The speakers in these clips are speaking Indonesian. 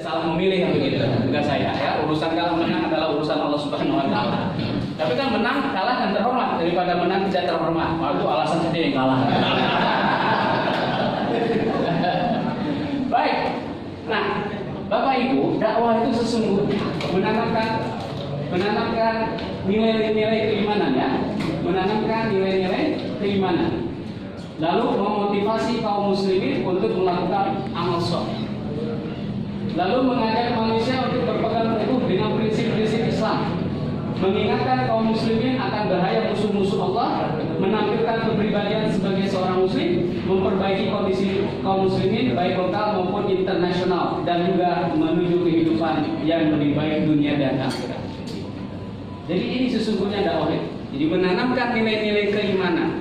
Salah memilih yang begitu, enggak saya. Ya, urusan kalah menang adalah urusan Allah Subhanahu Wa Taala. Tapi kan menang kalah dan terhormat daripada menang tidak terhormat. Itu alasan sendiri yang kalah. Baik. Nah, Bapak Ibu, dakwah itu sesungguhnya menanamkan nilai-nilai keimanan ya, menanamkan nilai-nilai keimanan. Lalu memotivasi kaum muslimin untuk melakukan amal saleh. Lalu mengajak manusia untuk berpegang teguh dengan prinsip-prinsip Islam, mengingatkan kaum muslimin akan bahaya musuh-musuh Allah, menampilkan kepribadian sebagai seorang muslim, memperbaiki kondisi kaum muslimin baik lokal maupun internasional, dan juga menuju kehidupan yang lebih baik dunia dan akhirat. Jadi ini sesungguhnya dakwah. Jadi menanamkan nilai-nilai keimanan,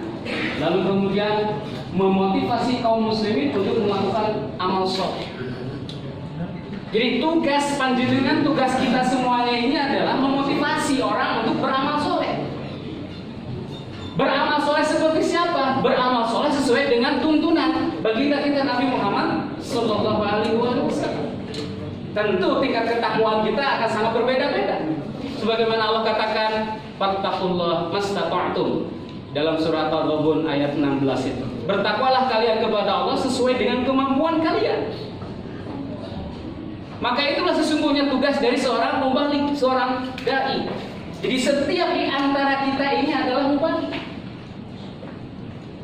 lalu kemudian memotivasi kaum muslimin untuk melakukan amal saleh. Jadi tugas panjenengan, tugas kita semuanya ini adalah memotivasi orang untuk beramal soleh. Beramal soleh seperti siapa? Beramal soleh sesuai dengan tuntunan baginda kita Nabi Muhammad Sallallahu Alaihi Wasallam. Tentu tingkat ketakwaan kita akan sangat berbeda-beda. Sebagaimana Allah katakan, "Fattaqullah mastata'tum" dalam surat Al-Ghabun ayat 16 itu. Bertakwalah kalian kepada Allah sesuai dengan kemampuan kalian. Maka itulah sesungguhnya tugas dari seorang mubalik, seorang dai. Jadi setiap di antara kita ini adalah mubalik.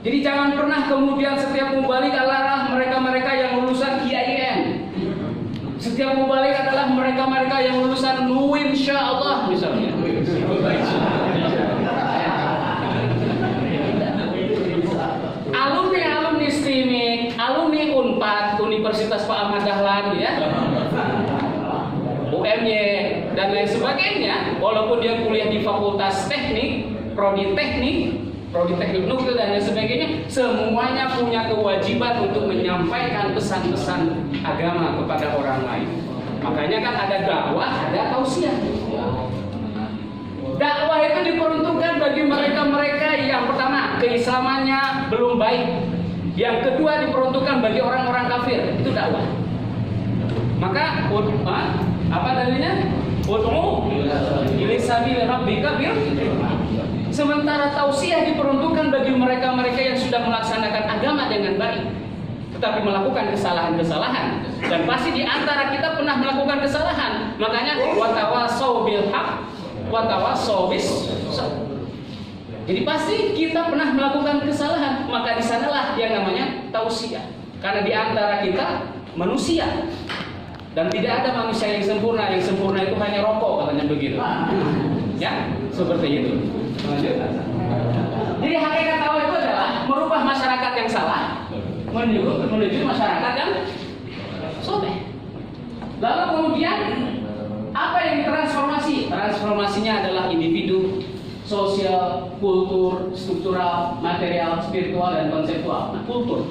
Jadi jangan pernah kemudian setiap mubalik adalah mereka-mereka yang lulusan IAIN. Setiap mubalik adalah mereka-mereka yang lulusan NUIN insyaallah misalnya. Alumni STIMIK, alumni UNPAD, Universitas Pak Ahmad Dahlan ya. UMY dan lain sebagainya, walaupun dia kuliah di fakultas teknik, prodi teknik nuklir dan lain sebagainya, semuanya punya kewajiban untuk menyampaikan pesan-pesan agama kepada orang lain. Makanya kan ada dakwah, ada tausiah. Dakwah itu diperuntukkan bagi mereka-mereka yang pertama keislamannya belum baik, yang kedua diperuntukkan bagi orang-orang kafir, itu dakwah. Maka apa dalilnya? Ud'u ila sabili rabbika bil. Sementara tausiah diperuntukkan bagi mereka-mereka yang sudah melaksanakan agama dengan baik, tetapi melakukan kesalahan-kesalahan. Dan pasti di antara kita pernah melakukan kesalahan. Makanya wa tawassaw bil haqq wa tawassaw bis sabr. Jadi pasti kita pernah melakukan kesalahan, maka di sanalah yang namanya tausiah. Karena di antara kita manusia. Dan tidak ada manusia yang sempurna itu hanya rokok katanya begitu. Ya, seperti itu. Jadi hakikat dakwah itu adalah merubah masyarakat yang salah menuju masyarakat yang soleh. Lalu kemudian apa yang transformasi? Transformasinya adalah individu, sosial, kultur, struktural, material, spiritual, dan konseptual. Nah, kultur.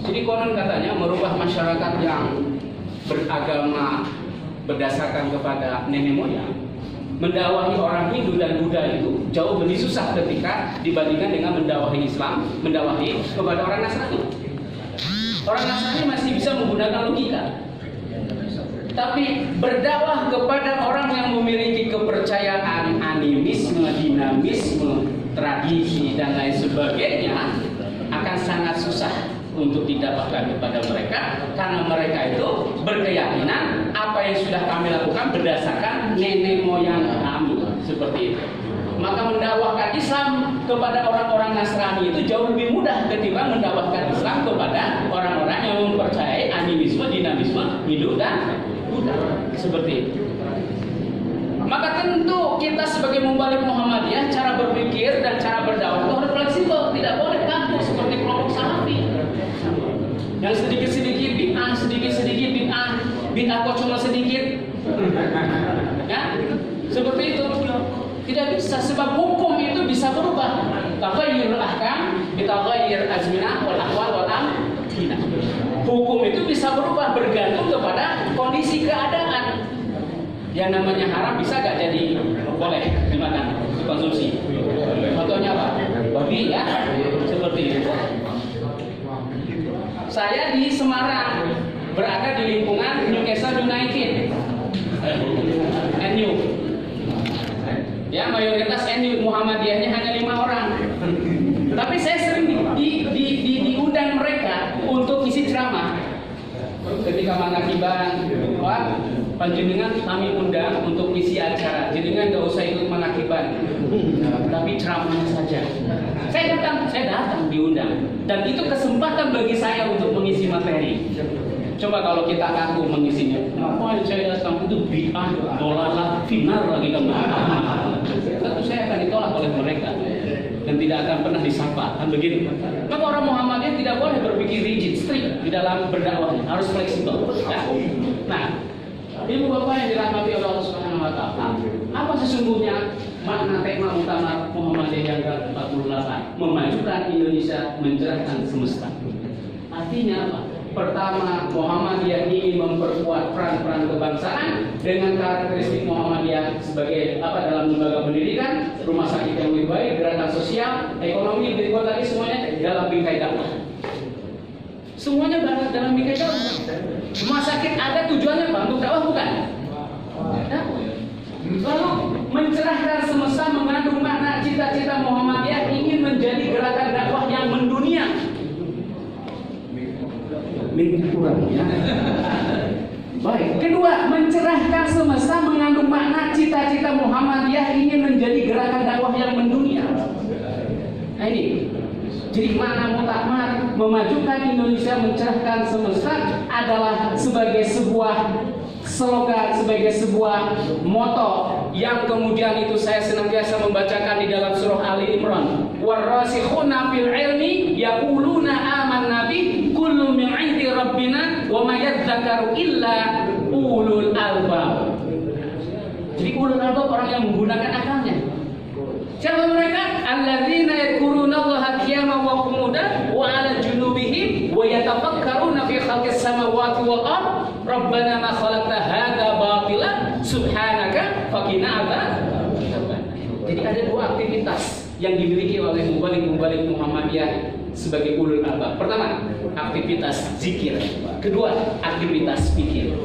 Jadi konon katanya merubah masyarakat yang beragama berdasarkan kepada nenek moyang, mendakwahi orang Hindu dan Buddha itu jauh lebih susah ketika dibandingkan dengan mendakwahi Islam, mendakwahi kepada orang Nasrani. Orang Nasrani masih bisa menggunakan logika. Tapi berdakwah kepada orang yang memiliki kepercayaan animisme, dinamisme, tradisi dan lain sebagainya akan sangat susah untuk didapatkan kepada mereka, karena mereka itu berkeyakinan apa yang sudah kami lakukan berdasarkan nenek moyang kami, seperti itu. Maka mendakwahkan Islam kepada orang-orang Nasrani itu jauh lebih mudah ketimbang mendakwahkan Islam kepada orang-orang yang mempercayai animisme, dinamisme, Hindu dan Buddha, seperti itu. Maka tentu kita sebagai mubalik Muhammadiyah, cara berpikir dan cara berdakwah itu harus fleksibel, tidak boleh kaku seperti kelompok Salafi yang sedikit-sedikit bid'ah kok cuma sedikit, ya seperti itu. Tidak bisa, sebab hukum itu bisa berubah. Taghayyur ahkam bitaghayyur azminah wal ahwal wal amkinah. Hukum itu bisa berubah bergantung kepada kondisi keadaan. Yang namanya haram bisa gak jadi boleh dimakan, dikonsumsi. Contohnya apa? Babi ya, seperti itu. Saya di Semarang berada di lingkungan United, NU. Ya, mayoritas NU, Muhammadiyahnya hanya 5 orang. Tapi saya sering diundang mereka untuk isi ceramah. Ketika manakiban, Pak, panjenengan kami undang untuk isi acara. Jenengan nggak usah ikut manakiban, tapi ceramahnya saja. Saya datang diundang. Dan itu kesempatan bagi saya untuk mengisi materi. Coba kalau kita ngaku mengisinya, ngapain saya datang, itu bid'ah, dolalah, finar lagi kamu. Tentu saya akan ditolak oleh mereka dan tidak akan pernah disapa, kan begitu. Maka orang Muhammadiyah tidak boleh berpikir rigid, strict di dalam berdakwahnya, harus fleksibel. Ya. Nah, ibu bapak yang dirahmati oleh Allah Subhanahu Wa Taala, apa sesungguhnya makna tema utama Muhammadiyah yang ke-48? Memajukan Indonesia, mencerahkan semesta. Artinya apa? Pertama, Muhammadiyah ingin memperkuat peran-peran kebangsaan dengan karakteristik Muhammadiyah sebagai apa dalam lembaga pendidikan, rumah sakit yang lebih baik, gerakan sosial, ekonomi, dibuat tadi semuanya dalam bingkai dakwah. Semuanya dalam bingkai dakwah. Rumah sakit ada tujuannya apa? Untuk dakwah bukan? Lalu mencerahkan semesta mengandung makna cita-cita Muhammadiyah ingin menjadi gerakan dakwah yang mendunia. Kurang, ya. Baik. Kedua, mencerahkan semesta mengandung makna cita-cita Muhammadiyah ingin menjadi gerakan dakwah yang mendunia. Nah ini, jadi makna muktamar memajukan Indonesia, mencerahkan semesta adalah sebagai sebuah slogan, sebagai sebuah moto yang kemudian itu saya senantiasa membacakan di dalam surah Ali Imran. Warasikhuna fil ilmi yaquluna amanna bi kullu min 'indi rabbina wa ma yadzakaru illa ulul albab. Jadi ulul albab orang yang menggunakan akalnya. Siapa mereka? Alladzina yadhkuruna Allaha qiyaman wa qu'udan wa 'ala junubihim wa yatafakkaruna fi khalqis samawati wal ard. Rabbana ma khalaqta hadza batila subhanaka faqina adzabannar. Jadi ada dua aktivitas yang dimiliki oleh mubalik Muhammadiyah sebagai ulul albab. Pertama, aktivitas zikir. Kedua, aktivitas pikir.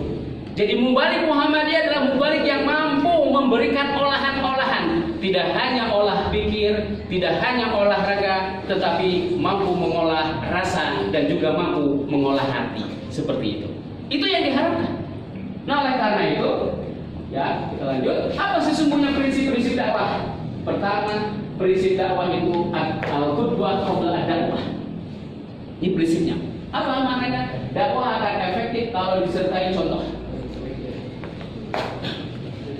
Jadi mubalik Muhammadiyah adalah mubalik yang mampu memberikan olahan-olahan. Tidak hanya olah pikir, tidak hanya olahraga, tetapi mampu mengolah rasa dan juga mampu mengolah hati. Seperti itu. Itu yang diharapkan. Nah, oleh karena itu, ya kita lanjut. Apa sesungguhnya prinsip-prinsip dakwah? Pertama, prinsip dakwah itu al-qudwah qabla ad-dakwah. Ini prinsipnya. Apa maknanya? Dakwah akan efektif kalau disertai contoh.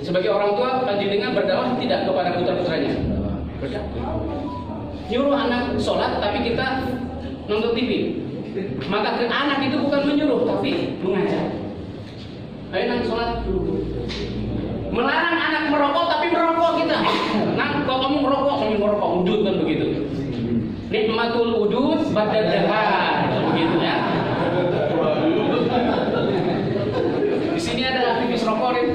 Sebagai orang tua, panjenengan berdakwah tidak kepada putra-putranya? Berdakwah. Nyuruh anak sholat, tapi kita nonton TV. Maka ke anak itu bukan menyuruh, tapi mengajar. Ayo nak sholat dulu. Melarang anak merokok, tapi merokok kita. Nah, kalau kamu merokok, kami merokok, udut kan begitu. Nikmatul udut badal dahar, begitu ya. Di sini ada aktivis rokok nih.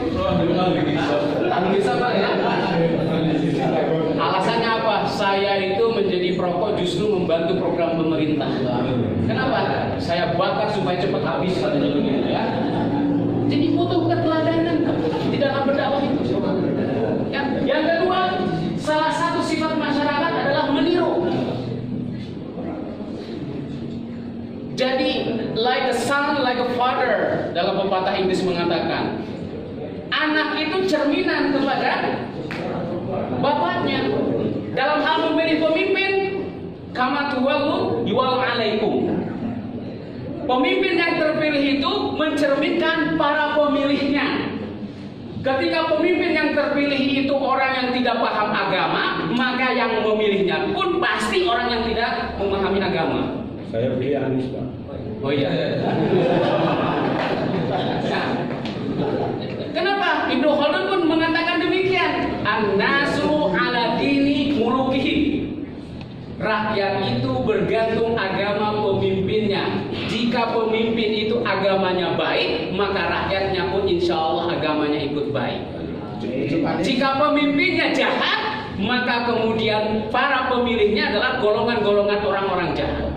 Bisa Pak ya? Alasannya apa? Saya itu menjadi perokok justru membantu program pemerintah. Kenapa? Saya bakar supaya cepat habis katanya begitu ya. Jadi butuh keteladanan di dalam berdakwah itu. Yang kedua, salah satu sifat masyarakat adalah meniru. Jadi like a son, like a father, dalam pepatah Inggris mengatakan, anak itu cerminan kepada bapaknya. Dalam hal memilih pemimpin, kama tuwallu yuwal alaikum. Pemimpin yang terpilih itu mencerminkan para pemilihnya. Ketika pemimpin yang terpilih itu orang yang tidak paham agama, maka yang memilihnya pun pasti orang yang tidak memahami agama. Saya pilih Anies, Pak. Oh iya. Kenapa? Ibnu Khaldun pun mengatakan demikian. An-nasu ala dini mulukihim. Rakyat itu bergantung agama pemimpinnya. Jika pemimpin itu agamanya baik, maka rakyatnya pun insya Allah agamanya ikut baik. Jika pemimpinnya jahat, maka kemudian para pemilihnya adalah golongan-golongan orang-orang jahat.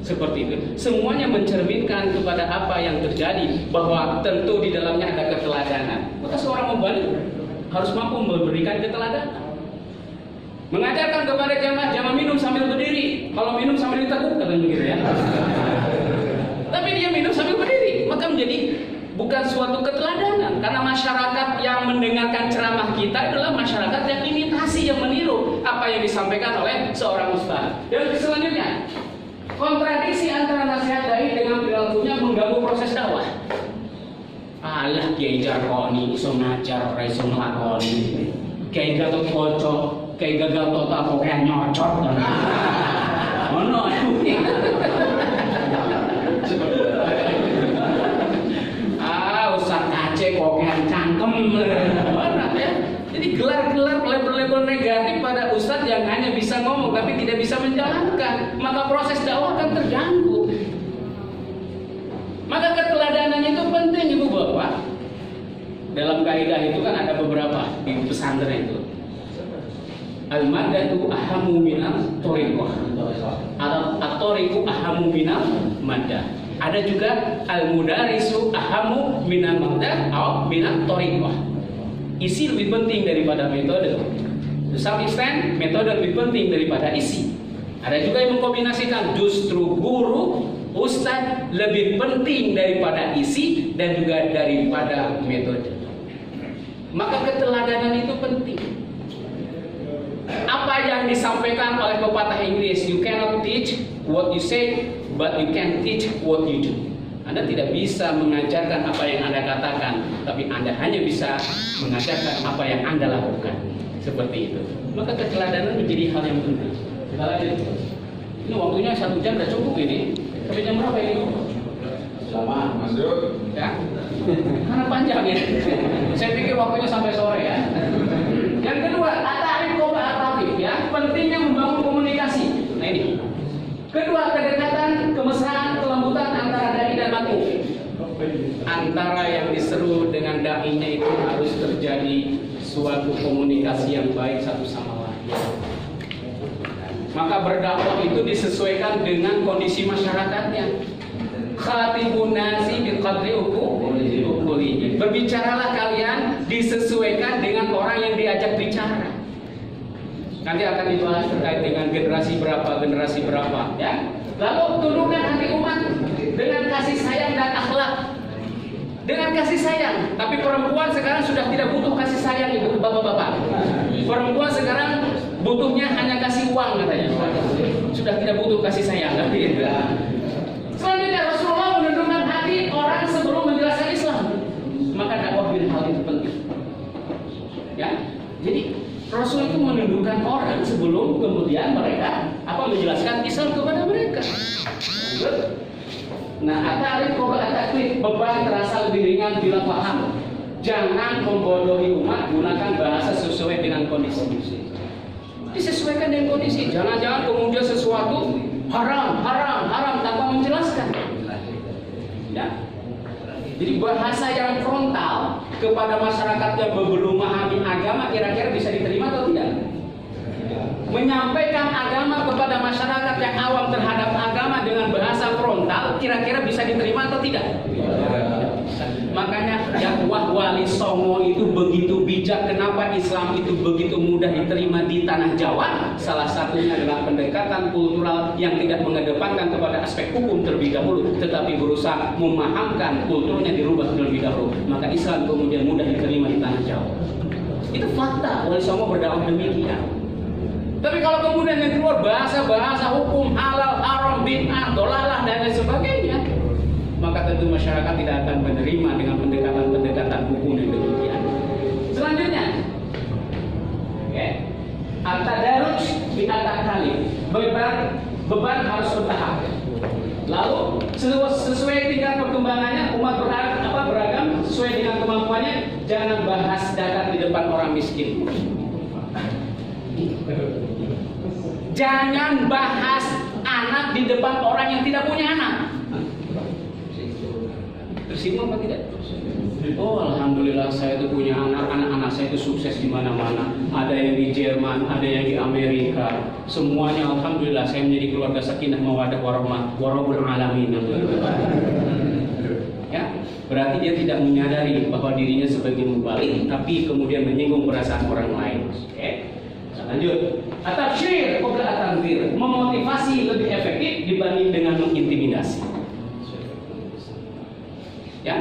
Seperti itu. Semuanya mencerminkan kepada apa yang terjadi, bahwa tentu di dalamnya ada keteladanan. Maka seorang mubalik harus mampu memberikan keteladanan. Mengajarkan kepada jamaah jangan minum sambil berdiri. Kalau minum sambil diteguk, katanya begitu ya. Tapi dia minum sambil berdiri, maka menjadi bukan suatu keteladanan. Karena masyarakat yang mendengarkan ceramah kita adalah masyarakat yang imitasi, yang meniru apa yang disampaikan oleh seorang ustaz. Dan selanjutnya, kontradiksi antara nasihat dai dengan perilakunya mengganggu proses dakwah. Alah Kiai Jarkoni iso ngajar ora iso nglakoni. Kiai Gatot Koco, Kiai Gagal Total kok kayak nyocot. Ono. Ustaz Aceh kok kayak cangkem. Mana ya? Jadi gelar-gelar label-label negatif pada ustadz yang hanya bisa ngomong tapi tidak bisa menjalankan, maka proses dakwah akan terganggu. Maka keteladanan itu penting, Ibu Bapak. Dalam kaidah itu kan ada beberapa di pesantren itu. Al-madatu ahamu minal thoriqah. At-thoriqu ahamu minal madah. Ada juga al-mudarisu ahamu minal madah atau minal thoriqah. Isi lebih penting daripada metode. To some extent, metode lebih penting daripada isi. Ada juga yang mengkombinasikan justru guru, ustadz lebih penting daripada isi dan juga daripada metode. Maka keteladanan itu penting. Apa yang disampaikan oleh pepatah Inggris, you cannot teach what you say, but you can teach what you do. Anda tidak bisa mengajarkan apa yang Anda katakan, tapi Anda hanya bisa mengajarkan apa yang Anda lakukan. Seperti itu. Maka keteladanan menjadi hal yang penting. Kita lanjut. Ini waktunya 1 jam sudah cukup ini. Sampai jam berapa ini? Lama, masuk. Ya. Karena panjang ya. Saya pikir waktunya sampai sore ya. Yang kedua, at-ta'rif kooperatif ya. Pentingnya membangun komunikasi. Nah ini. Kedua, kedekatan, kemesraan, kelembutan antara dai dan makmum. Antara yang diseru dengan dai-nya itu harus terjadi suatu komunikasi yang baik satu sama lain. Maka berdakwah itu disesuaikan dengan kondisi masyarakatnya. Khatibun nasi bil qadri uqulihim. Berbicaralah kalian disesuaikan dengan orang yang diajak bicara. Nanti akan dibahas terkait dengan generasi berapa, ya. Lalu tundukkan hati umat dengan kasih sayang dan akhlak. Dengan kasih sayang, tapi perempuan sekarang sudah tidak butuh kasih sayang, Ibu Bapak-bapak. Perempuan sekarang butuhnya hanya kasih uang katanya. Sudah tidak butuh kasih sayang lagi. Selanjutnya Rasulullah menundukkan hati orang sebelum menjelaskan Islam. Maka dakwah bil hal itu penting. Ya. Jadi Rasul itu menundukkan orang sebelum kemudian mereka menjelaskan Islam kepada mereka. Nah, at-ta'rif at-taklif, beban terasa lebih ringan bila paham. Jangan membodohi umat, gunakan bahasa sesuai dengan kondisi. Disesuaikan dengan kondisi. Jangan-jangan kemudian sesuatu haram tanpa menjelaskan. Ya. Jadi bahasa yang frontal kepada masyarakat yang belum memahami agama kira-kira bisa diterima atau tidak? Menyampaikan agama kepada masyarakat yang awam terhadap agama dengan bahasa frontal kira-kira bisa diterima atau tidak? Makanya dakwah Wali Songo itu begitu bijak. Kenapa Islam itu begitu mudah diterima di tanah Jawa? Salah satunya adalah pendekatan kultural yang tidak mengedepankan kepada aspek hukum terlebih dahulu, tetapi berusaha memahamkan kulturnya dirubah terlebih dahulu. Maka Islam kemudian mudah diterima di tanah Jawa. Itu fakta. Wali Songo berdakwah demikian. Tapi kalau kemudian yang keluar bahasa-bahasa hukum, halal, haram, bid'ah, dolalah dan lain sebagainya, maka tentu masyarakat tidak akan menerima dengan pendekatan hukum yang demikian. Selanjutnya, at-tadarruj bi at-taklif. Beban harus bertahap. Lalu sesuai tingkat perkembangannya umat beragam sesuai dengan kemampuannya. Jangan bahas zakat di depan orang miskin. Jangan bahas anak di depan orang yang tidak punya anak. tersinggung apa tidak? Oh, alhamdulillah saya itu punya anak saya itu sukses di mana-mana. Ada yang di Jerman, ada yang di Amerika. Semuanya alhamdulillah saya menjadi keluarga sakinah mawaddah warahmah warabbul alamin. Ya, berarti dia tidak menyadari bahwa dirinya sebagai mubalik, tapi kemudian menyinggung perasaan orang lain. Oke. Lanjut. At-tabsyir qabla at-tanzir, memotivasi lebih efektif dibanding dengan mengintimidasi. Ya,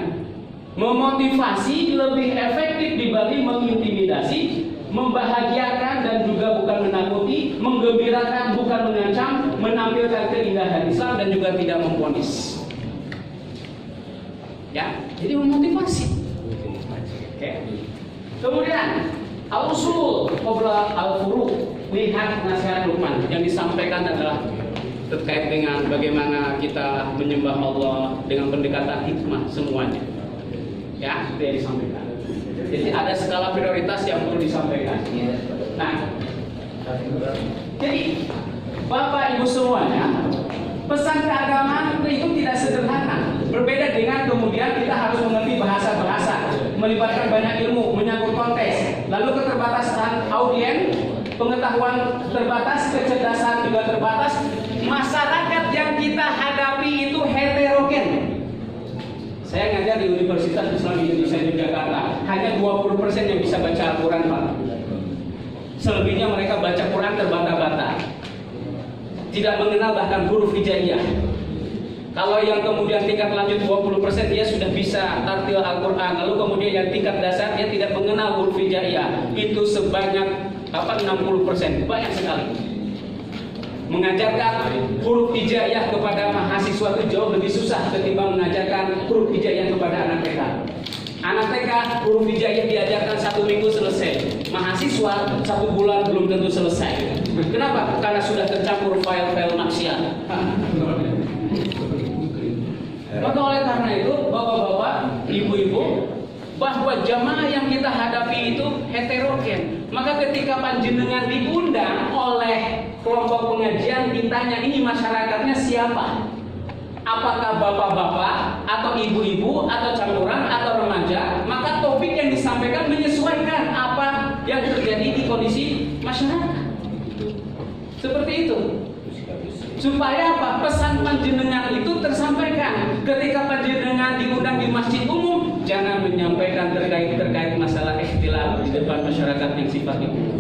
memotivasi lebih efektif dibanding mengintimidasi, membahagiakan dan juga bukan menakuti, menggembirakan bukan mengancam, menampilkan keindahan Islam dan juga tidak memvonis. Ya, jadi memotivasi. Oke. Kemudian al-usul qabla al-furu', lihat nasihat Luqman yang disampaikan adalah terkait dengan bagaimana kita menyembah Allah dengan pendekatan hikmah semuanya. Ya, itu yang disampaikan. Jadi ada skala prioritas yang perlu disampaikan. Nah, jadi Bapak Ibu semuanya, pesan keagamaan itu tidak sederhana. Berbeda dengan kemudian kita harus mengerti bahasa-bahasa, melibatkan banyak ilmu, menyangkut konteks, lalu keterbatasan audien, pengetahuan terbatas, kecerdasan juga terbatas. Masyarakat yang kita hadapi itu heterogen. Saya ngajar di Universitas Islam Indonesia di Jakarta, hanya 20% yang bisa baca Al-Quran, Pak. Selebihnya mereka baca Quran terbata-bata, tidak mengenal bahkan huruf hijaiyah. Kalau yang kemudian tingkat lanjut 20% dia sudah bisa tartil Al-Quran. Lalu kemudian yang tingkat dasar dia tidak mengenal huruf hijaiyah. Itu sebanyak 60%, banyak sekali. Mengajarkan huruf hijaiyah kepada mahasiswa itu jauh lebih susah ketimbang mengajarkan huruf hijaiyah kepada anak TK. Anak TK huruf hijaiyah diajarkan 1 minggu selesai. Mahasiswa 1 bulan belum tentu selesai. Kenapa? Karena sudah tercampur file-file maksiat. Maka oleh karena itu, bapak-bapak, ibu-ibu, bahwa jamaah yang kita hadapi itu heterogen. Maka ketika panjenengan diundang oleh kelompok pengajian, ditanya ini masyarakatnya siapa? Apakah bapak-bapak atau ibu-ibu atau campuran atau remaja? Maka topik yang disampaikan menyesuaikan apa yang terjadi di kondisi masyarakat. Seperti itu. Supaya apa? Pesan panjenengan itu tersampaikan. Ketika panjenengan diundang di masjid umum, jangan menyampaikan terkait masalah ikhtilaf di depan masyarakat yang sifatnya umum.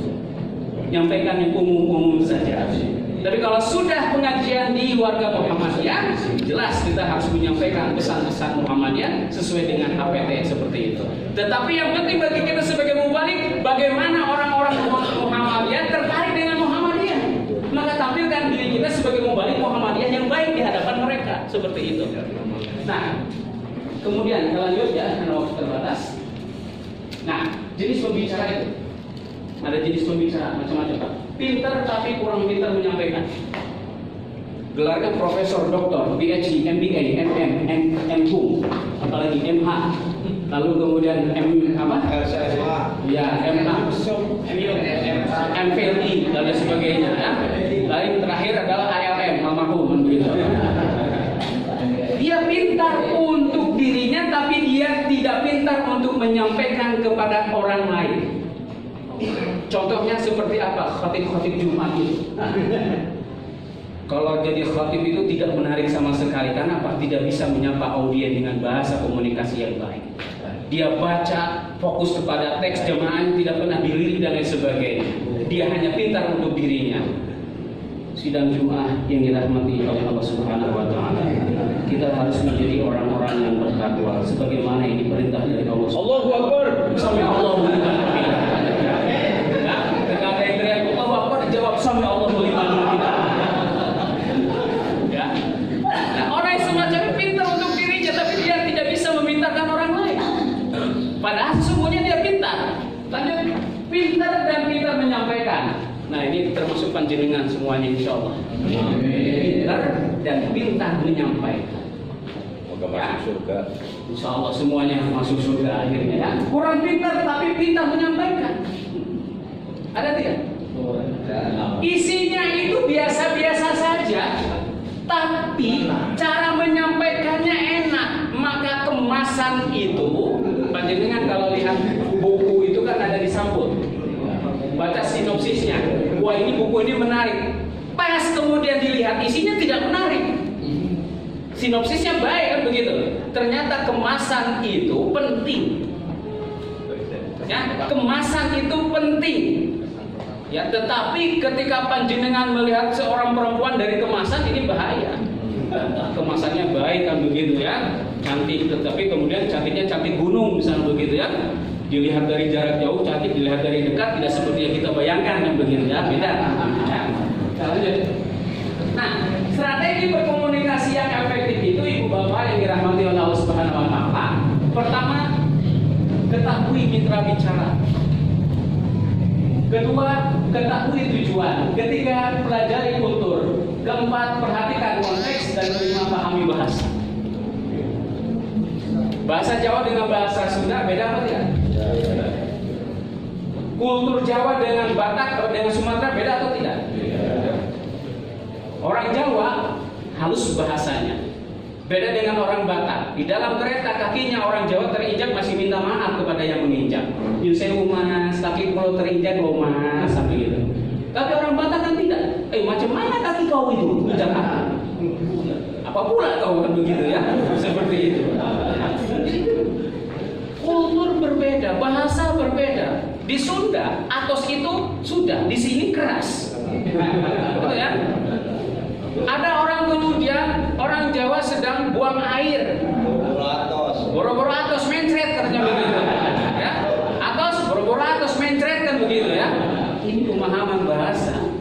Nyampaikan yang umum-umum saja. Tapi kalau sudah pengajian di warga Muhammadiyah, jelas kita harus menyampaikan pesan-pesan Muhammadiyah sesuai dengan HPT seperti itu. Tetapi yang penting bagi kita sebagai mubalik, bagaimana orang-orang Muhammadiyah tertarik dengan Muhammadiyah. Maka tampilkan diri kita sebagai mubalik Muhammadiyah yang baik di hadapan mereka, seperti itu. Nah, kemudian kita lanjut ya, karena waktu terbatas. Nah, jenis pembicara itu ada jenis pembicara macam-macam, Pak. Pintar tapi kurang pintar menyampaikan. Gelarnya profesor, doktor, PhD, MBA, MM, MHum, apalagi MH. Lalu kemudian Ya, MH, MPLI dan sebagainya. Ya. Lain terakhir adalah ALM, almarhum begitu. Dia pintar untuk dirinya, tapi dia tidak pintar untuk menyampaikan kepada orang lain. Contohnya seperti apa? Khatib-khatib Jumat itu. Kalau jadi khatib itu tidak menarik sama sekali. Karena apa? Tidak bisa menyapa audien dengan bahasa komunikasi yang baik. Dia baca fokus kepada teks jemaahnya, tidak pernah dilirik dan lain sebagainya. Dia hanya pintar untuk dirinya. Sidang Jumat yang dirahmati oleh Allah Subhanahu wa taala. Kita harus menjadi orang-orang yang bertakwa sebagaimana yang diperintah dari Allah. Allahu Akbar. Sampai Allah liman hamidah. Nah, ketika ada yang teriak Allahu Akbar, dijawab sampai Allah liman hamidah. Ya. Nah, orang yang semacam pintar untuk dirinya tapi dia tidak bisa memintakan orang lain. Padahal sesungguhnya dia pintar. Lanjut, pintar dan pintar menyampaikan. Nah, ini termasuk panjenengan semuanya insyaallah. Pintar dan pintar menyampaikan. Moga masuk surga. Insyaallah semuanya masuk surga akhirnya ya. Kurang pintar tapi pintar menyampaikan. Ada tidak? Isinya itu biasa-biasa saja, tapi cara menyampaikannya enak. Maka kemasan itu, panjenengan kalau lihat buku itu kan ada di sampul, baca sinopsisnya. Wah, ini buku ini menarik. Pas kemudian dilihat isinya tidak menarik. Sinopsisnya baik kan begitu. Ternyata kemasan itu penting. Ya, kemasan itu penting. Ya, tetapi ketika panjenengan melihat seorang perempuan dari kemasan, ini bahaya. Kemasannya baik kan begitu ya, cantik, tetapi kemudian cantiknya cantik gunung misalnya begitu ya. Dilihat dari jarak jauh cantik, dilihat dari dekat tidak seperti yang kita bayangkan kan begitu ya, beda. Ya. Lanjut. Nah, strategi berkomunikasi yang efektif itu Ibu Bapak yang dirahmati oleh Allah Subhanahu wa taala. Pertama, ketahui mitra bicara. Kedua, ketahui tujuan. Ketiga, pelajari kultur. Keempat, perhatikan konteks dan pahami bahasa. Bahasa Jawa dengan bahasa Sunda beda apa tidak? Kultur Jawa dengan Batak atau dengan Sumatera beda atau tidak? Orang Jawa halus bahasanya, beda dengan orang Batak. Di dalam kereta kakinya orang Jawa terinjak masih minta maaf kepada yang menginjak. Yusewu mas, kaki kalau terinjak lo mas, sampai gitu. Tapi orang Batak kan tidak. Macam mana kaki kau itu? Injak apa pula kau kan begitu ya? Seperti itu. Kultur berbeda, bahasa berbeda. Di Sunda, atos itu sudah, di sini keras. Betul ya? Ada orang kemudian orang Jawa sedang buang air. Boro-boro atos mencret katanya begitu. Ya? Atos boro-boro atos mencret kan begitu ya. Ini pemahaman bahasa.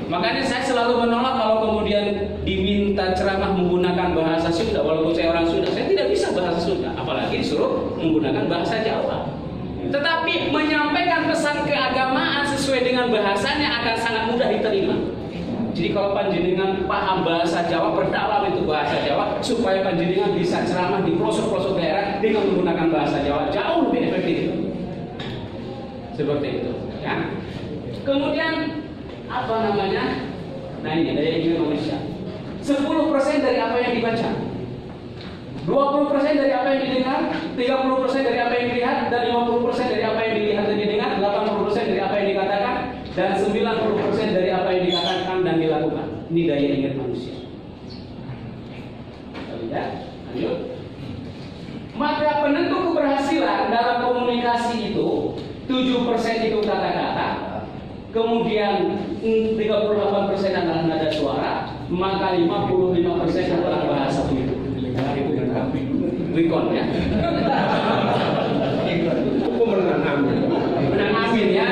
Makanya saya selalu menolak kalau kemudian diminta ceramah menggunakan bahasa Sunda, walaupun saya orang Sunda, saya tidak bisa bahasa Sunda, apalagi disuruh menggunakan bahasa Jawa. Tetapi menyampaikan pesan keagamaan sesuai dengan bahasanya akan sangat mudah diterima. Jadi kalau panjenengan paham bahasa Jawa, berdalam itu bahasa Jawa, supaya panjenengan bisa ceramah di pelosok-pelosok daerah dengan menggunakan bahasa Jawa, jauh lebih efektif. Seperti itu, ya. Kemudian apa namanya? Nah ini daya ingat manusia. 10% dari apa yang dibaca, 20% dari apa yang didengar, 30% dari apa yang dilihat, dan 50% dari apa yang dilihat dan didengar, 80% dari apa yang dikatakan, dan 90% dari apa yang dikatakan dan dilakukan. Ini daya ingat manusia. Ya, lanjut. Maka penentu keberhasilan dalam komunikasi itu 7% itu kata-kata, kemudian 38% adalah nada suara, maka 55% adalah bahasa tubuh. Wikon ya. Menang amin ya.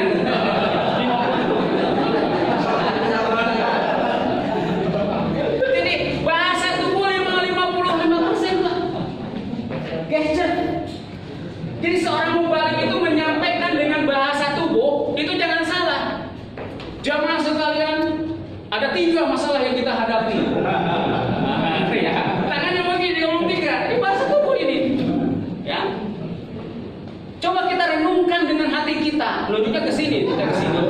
Jadi bahasa tubuh 55% Pak. Gadget. Jadi seorang mubalik itu menyampaikan dengan bahasa tubuh itu jangan salah. Jamaah sekalian, ada 3 masalah yang kita hadapi. Ya, tangannya begini, ngomong 3. Ini bahasa tubuh ini. Ya. Coba kita renungkan dengan hati kita. Menunjukkan ke sini, kita ke sini.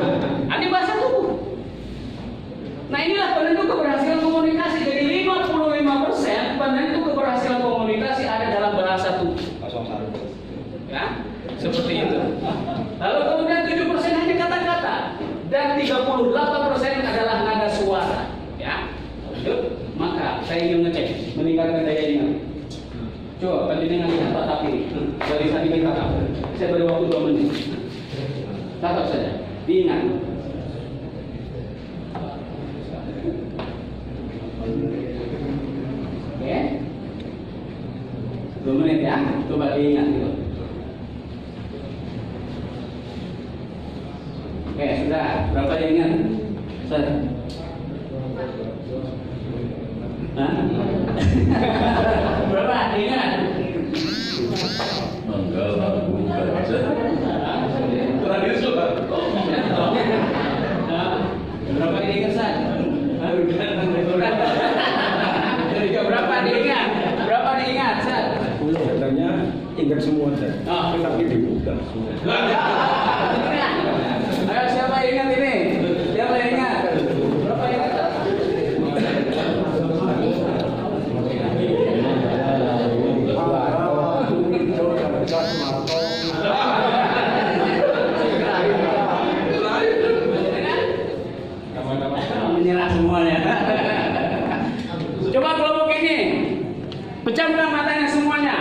Ini bahasa tubuh. Nah, inilah penentu keberhasilan komunikasi. Jadi 55% penentu keberhasilan komunikasi ada dalam bahasa tubuh. Ya, seperti itu. Lalu kemudian 7% hanya kata-kata. Dan 38% adalah nada suara, ya. Maka saya ingin ngecek, meningkatkan daya ingat. Coba panjenengan lihat Pak Tapi dari tadi kita tatap. Saya beri waktu 2 menit. Tatap saja, diingat. Oke, 2 menit ya. Coba diingat gitu. Oke, sudah. Berapa yang ingat? Ustaz? Hah? Berapa? Ingat? Enggak, bukan. Terakhir sudah. Berapa diingat, Ustaz? Berapa diingat? Berapa diingat, Ustaz? Katanya ingat semua, Ustaz. Tapi dibuka semua. Ayo siapa yang ingat ini? Siapa yang ingat? Berapa ingat? Menyerah semuanya. Coba kelompok ini, pejamkan matanya semuanya.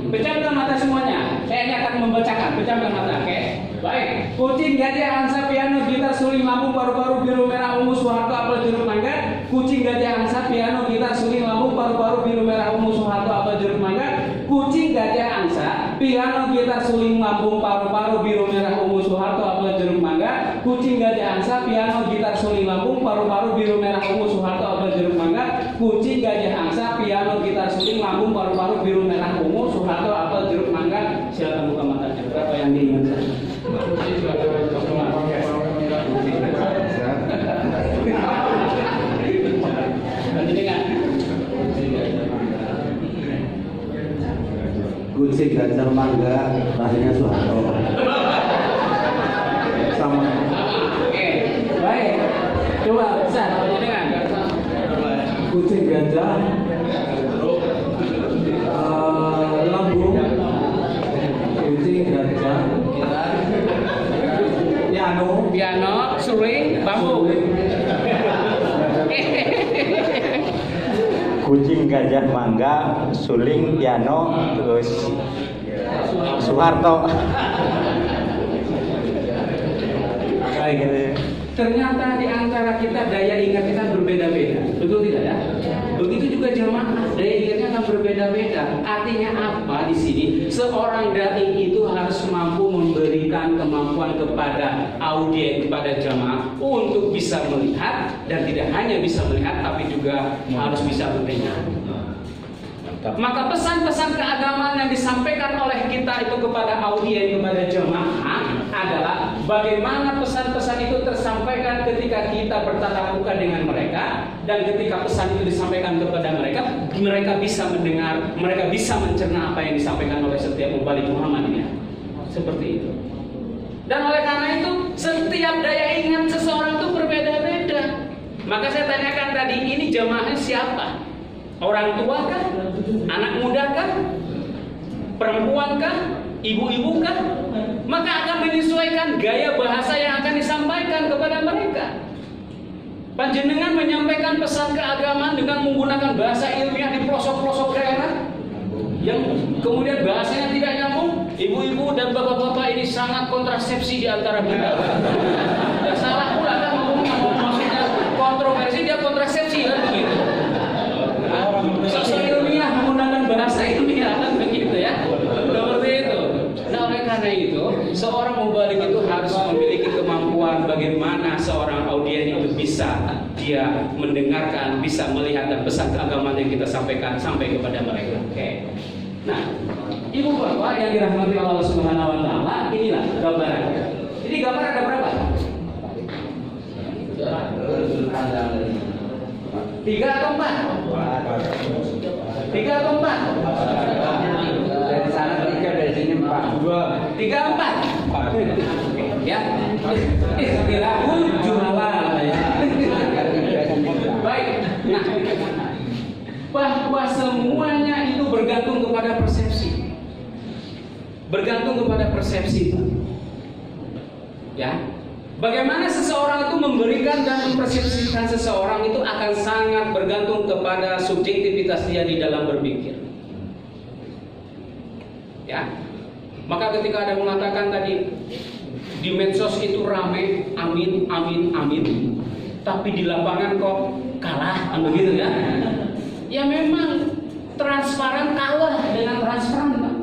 Pejamkan mata semuanya. Saya ini akan membacakan. Pejamkan mata, oke? Baik. Kucing, gajah, angsa, piano, gitar, suling, lampu, paru-paru, biru, merah, ungu, Soeharto, apel, jeruk, mangga. Kucing, gajah, angsa, piano, gitar, suling, lampu, paru-paru, biru, merah, ungu, Soeharto, apel, jeruk, mangga. Kucing, gajah, angsa, piano, gitar, suling, lampu, paru-paru, biru, merah, ungu, Soeharto, apel, jeruk, mangga. Kucing, gajah, angsa, piano, gitar, suling, lampu, paru-paru, biru, merah, ungu, Soeharto, apel, jeruk, mangga. Kucing, gajah, angsa, piano, gitar, suling, lampu, paru-paru, biru, merah, ungu, Soeharto, apel, jeruk, mangga. Silakan buka matanya. Berapa yang diingat? Nanti dengar. Kucing, gajah, mangga, lahirnya Soeharto. Sama. Oke, baik. Coba bisa namanya dengar. Kucing, gajah, lambung, kucing, gajah, Piano, suling, bambu. Kucing, gajah, mangga, suling, piano, terus Soeharto. Kayak gitu. Ternyata di antara kita daya ingat kita berbeda-beda, betul tidak ya? Begitu juga jemaah, daya ingatnya akan berbeda-beda. Artinya apa di sini? Seorang dai itu harus mampu memberikan kemampuan kepada audiens, kepada jemaah untuk bisa melihat, dan tidak hanya bisa melihat, tapi juga harus bisa mendengar. Maka pesan-pesan keagamaan yang disampaikan oleh kita itu kepada audiens, kepada jemaah adalah bagaimana pesan-pesan itu tersampaikan ketika kita bertatap muka dengan mereka, dan ketika pesan itu disampaikan kepada mereka, mereka bisa mendengar, mereka bisa mencerna apa yang disampaikan oleh setiap mubalik Muhammadiyah. Seperti itu. Dan oleh karena itu, setiap daya ingat seseorang itu berbeda-beda. Maka saya tanyakan tadi, ini jemaahnya siapa? Orang tua kah? Anak muda kah? Perempuan kah? Ibu-ibu kah? Maka akan menyesuaikan gaya bahasa yang akan disampaikan kepada mereka. Panjenengan menyampaikan pesan keagamaan dengan menggunakan bahasa ilmiah di pelosok-pelosok daerah yang kemudian bahasanya tidak nyambung. Ibu-ibu dan bapak-bapak ini sangat kontrasepsi di antara kita. Dan salah pula kan ngomongnya, maksudnya kontroversi, dia kontrasepsi kan begitu. Sosok ilmiah menggunakan bahasa ilmiah kan begitu ya. Seperti itu. Nah, oleh karena itu, seorang mubalik itu harus memiliki kemampuan bagaimana seorang audiens itu bisa dia mendengarkan, bisa melihat, dan pesan keagamaan yang kita sampaikan sampai kepada mereka. Oke. Nah, ibu bapak yang dirahmati Allah Subhanahu wa taala, inilah gambaran. Ini gambar ada berapa? 3 atau 4? 3 atau 4? Dari sana 3, dari sini 4. 2. 3, 4. Ya. Istirahat jualan ya. Baik. Nah, bahwa semuanya itu bergantung kepada persepsi. Bergantung kepada persepsi. Ya. Bagaimana seseorang itu memberikan dan mempersepsikan seseorang itu akan sangat bergantung kepada subjektivitas dia di dalam berpikir. Ya, maka ketika ada mengatakan tadi di medsos itu rame, amin, amin, amin, tapi di lapangan kok kalah, begitu ya? Ya memang transparan kalah dengan transparan, Pak.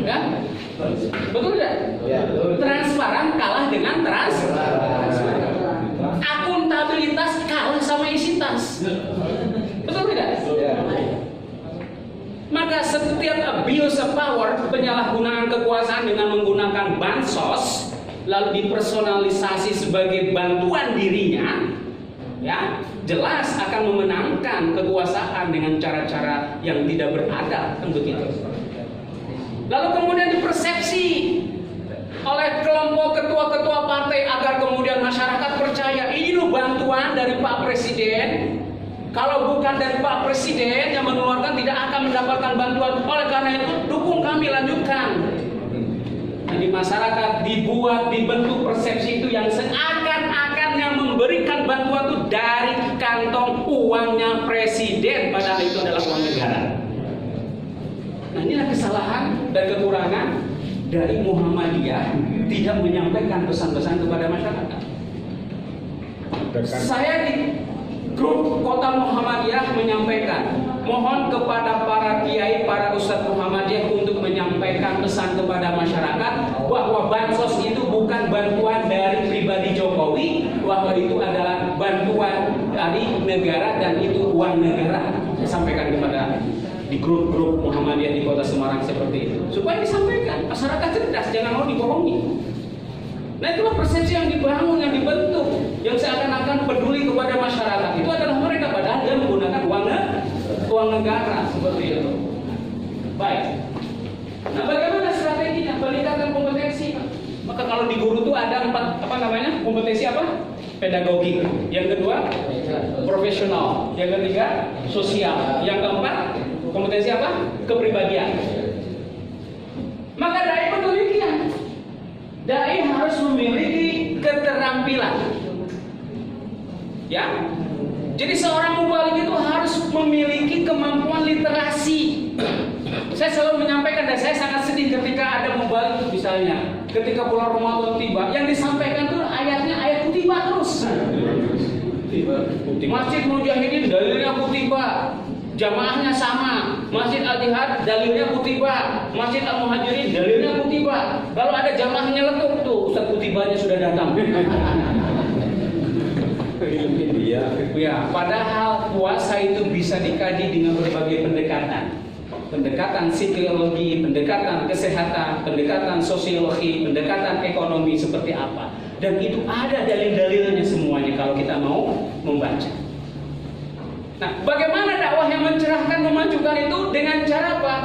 Ya? Betul tidak? Ya, betul. Transparan kalah dengan transparan. Akuntabilitas kalah sama isi tas. Betul tidak? Ya. Maka setiap abuse of power, penyalahgunaan kekuasaan dengan menggunakan bansos, lalu dipersonalisasi sebagai bantuan dirinya, ya jelas akan memenangkan kekuasaan dengan cara-cara yang tidak beradab, kan begitu. Lalu kemudian dipersepsi oleh kelompok ketua-ketua partai agar kemudian masyarakat percaya ini loh bantuan dari Pak Presiden, Kalau bukan dari Pak Presiden yang mengeluarkan, tidak akan mendapatkan bantuan. Oleh karena itu, dukung kami, lanjutkan. Jadi masyarakat dibentuk persepsi itu yang seakan-akan yang memberikan bantuan itu dari kantong uangnya Presiden, padahal itu adalah uang negara. Nah, inilah kesalahan dan kekurangan dari Muhammadiyah tidak menyampaikan pesan-pesan kepada masyarakat. Saya di grup Kota Muhammadiyah menyampaikan, mohon kepada para kiai, para ustadz Muhammadiyah untuk menyampaikan pesan kepada masyarakat bahwa bansos itu bukan bantuan dari pribadi Jokowi, bahwa itu adalah bantuan dari negara dan itu uang negara. Saya sampaikan kepada di grup-grup Muhammadiyah di Kota Semarang seperti itu, supaya disampaikan, masyarakat cerdas, jangan mau dibohongi. Nah, itulah persepsi yang dibangun, yang dibentuk, yang seakan-akan peduli kepada masyarakat. Itu adalah mereka, padahal dia menggunakan uang negara seperti itu. Baik. Nah, bagaimana strateginya? Peningkatan kompetensi. Maka kalau di guru itu ada 4 kompetensi apa? Pedagogik. Yang kedua, profesional. Yang ketiga, sosial. Yang keempat, kompetensi apa? Kepribadian. Maka dai pun demikian. Dai harus memiliki keterampilan. Ya. Jadi seorang mubalik itu harus memiliki kemampuan literasi. Saya selalu menyampaikan dan saya sangat sedih ketika ada mubalik itu, misalnya ketika bulan Ramadan tiba, yang disampaikan tuh ayatnya ayat kutiba terus. Masjid Mujahidin dalilnya kutiba, jamaahnya sama. Masjid Al-Jihad dalilnya kutiba, Masjid Al-Muhajirin dalilnya kutiba. Kalau ada jamaahnya letup tuh, Ustaz kutibanya sudah datang. Ya, padahal puasa itu bisa dikaji dengan berbagai pendekatan. Pendekatan psikologi, pendekatan kesehatan, pendekatan sosiologi, pendekatan ekonomi seperti apa. Dan itu ada dalil-dalilnya semuanya kalau kita mau membaca. Nah, bagaimana dakwah yang mencerahkan, memajukan itu dengan cara apa?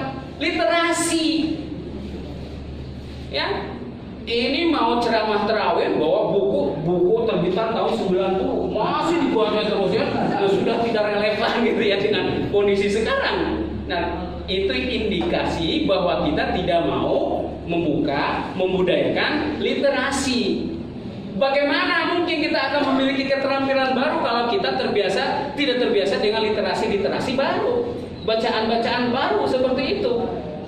Literasi. Ya, ini mau ceramah terawih bawa buku terbitan tahun 90 masih dibaca terus ya, sudah tidak relevan gitu ya dengan kondisi sekarang. Nah, itu indikasi bahwa kita tidak mau membudayakan literasi. Bagaimana mungkin kita akan memiliki keterampilan baru kalau kita tidak terbiasa dengan literasi baru, bacaan-bacaan baru seperti itu.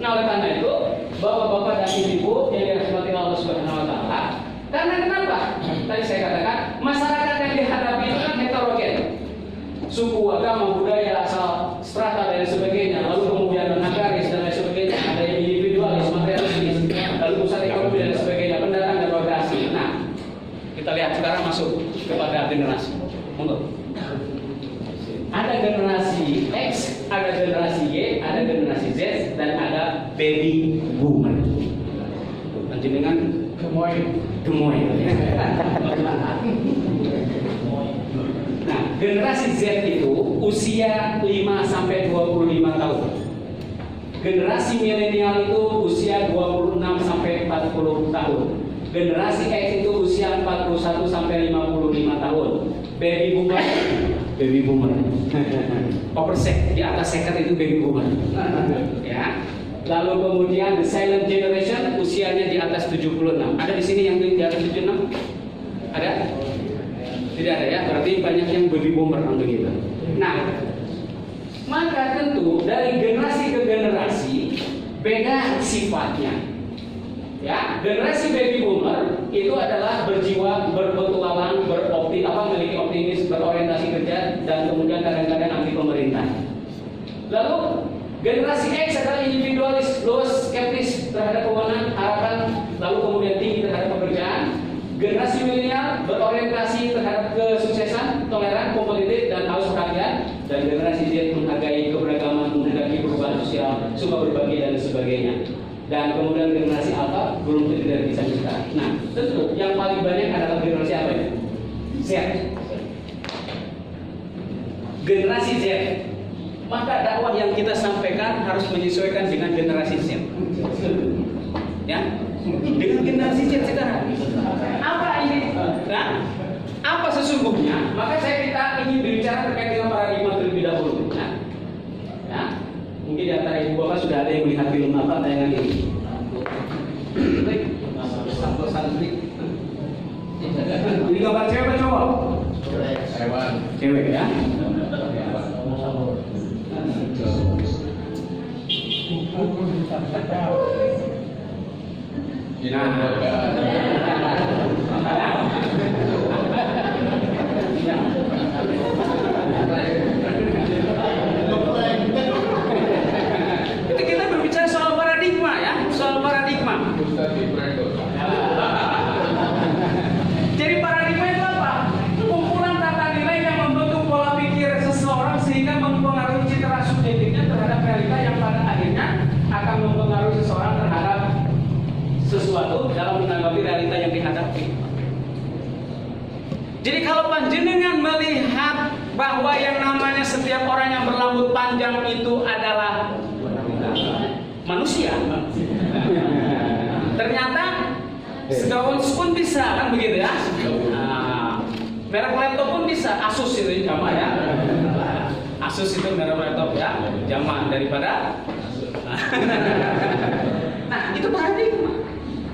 Nah, oleh karena itu, Bapak-bapak dan Ibu yang dirahmati Allah Subhanahu wa taala, karena kenapa? Tadi saya katakan, masyarakat yang dihadapi itu kan heterogen. Suku, agama, budaya, asal strata dan sebagainya, lalu kemudian agaris dan lain sebagainya, ada yang individualis, materialistis, lalu pusat ekonomi dan sebagainya, pendatang dan lokasi. Nah, kita lihat sekarang masuk kepada generasi. Monggo. Ada generasi X, ada generasi Y, ada generasi Z, dan ada baby boomer. Panjenengan gemoy. Nah, generasi Z itu usia 5 sampai 25 tahun. Generasi milenial itu usia 26 sampai 40 tahun. Generasi X itu usia 41 sampai 55 tahun. Baby boomer. Oversek, di atas sekat itu baby boomer. Ya. Lalu kemudian the silent generation usianya di atas 76. Ada di sini yang di atas 76? Ada? Tidak ada ya, berarti banyak yang baby boomer begitu. Nah, maka tentu dari generasi ke generasi beda sifatnya. Ya, generasi baby boomer itu adalah berjiwa berpetualang, memiliki optimis, berorientasi kerja, dan kemudian kadang-kadang anti pemerintah. Lalu generasi X adalah individualis, luas, skeptis terhadap kewenangan, harapan, lalu kemudian tinggi terhadap pekerjaan. Generasi milenial berorientasi terhadap kesuksesan, toleran, kompetitif, dan haus perhatian. Dan generasi Z menghargai keberagaman, menghargai perubahan sosial, suka berbagi dan sebagainya. Dan kemudian generasi Alpha belum tidak bisa sekarang. Nah, tentu yang paling banyak adalah generasi apa ya? Z. Generasi Z. Maka dakwah yang kita sampaikan harus menyesuaikan dengan generasi Z. Ya, dengan generasi Z sekarang. Apa ini? Nah, apa sesungguhnya? Maka kita ingin berbicara terkait dengan paradigma terlebih dalam tayangan ini. Baik, sampel santri. Ini gambar cewek apa cowok? Cewek ya. Itu kita berbicara soal paradigma ya, soal paradigma. Jadi paradigma itu apa? Kumpulan tata nilai yang membentuk pola pikir seseorang sehingga mempengaruhi citra subjektifnya terhadap realita yang pada akhirnya akan mempengaruhi seseorang terhadap sesuatu dalam menanggapi realita yang dihadapi. Jadi kalau panjenengan melihat bahwa yang namanya setiap orang yang berambut panjang itu adalah manusia, ternyata segaun pun bisa kan begitu ya. Merek laptop pun bisa, Asus itu sama ya. Asus itu merek laptop ya, zaman daripada